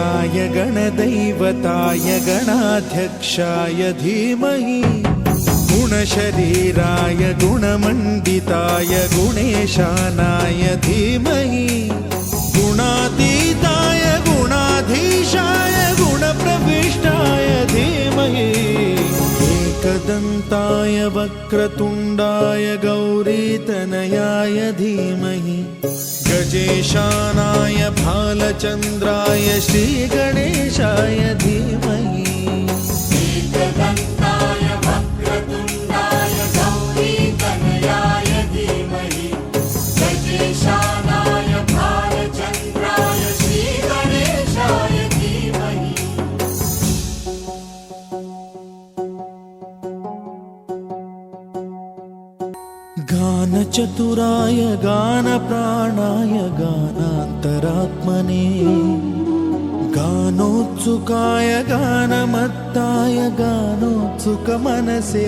गणेशाय गणदैवताय गणाध्यक्षाय धीमहि गुणशरीराय गुणमण्डिताय गुणेशानाय धीमहि गुणातीताय गुणाधीशाय गुणप्रविष्टाय धीमहि एकदन्ताय वक्रतुण्डाय गौरीतनयाय धीमहि गजेशानाय भालचन्द्राय श्रीगणेशाय धीमहि एकदन्ताय वक्रतुण्डाय गौरीतनयाय धीमहि गजेशानाय भालचन्द्राय श्रीगणेशाय धीमहि गानचतुराय गानप्राणाय गानान्तरात्मने गानोत्सुकाय गानमत्ताय गानोत्सुकमनसे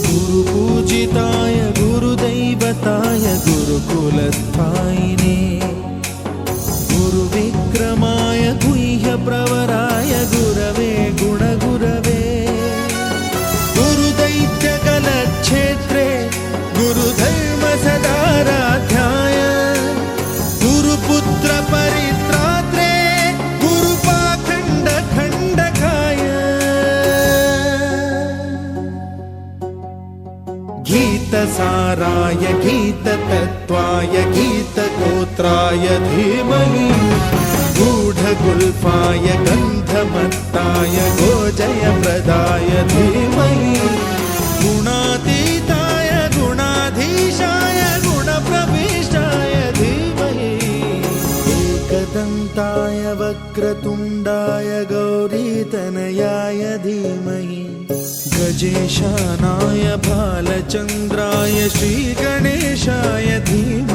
गुरुपूजिताय गुरुदैवताय गुरुकुलस्थायिने गुरुविक्रमाय गुह्यप्रवराय गुरवे गुणगुरवे गुरुदैत्यकलक्षेत्रे गुरुधर्मसदाराध्याय गुरुपुत्रपरित्रात्रे गुरुपाखण्डखण्डकाय गीतसाराय गीततत्त्वाय गीतगोत्राय धीमहि गूढगुल्फाय गन्धमत्ताय गोजयप्रदाय धीमहि गुणातीताय गुणाधीशाय गुणप्रविष्टाय धीमहि एकदन्ताय वक्रतुण्डाय गौरीतनयाय धीमहि गजेशानाय भालचन्द्राय श्रीगणेशाय धीमहि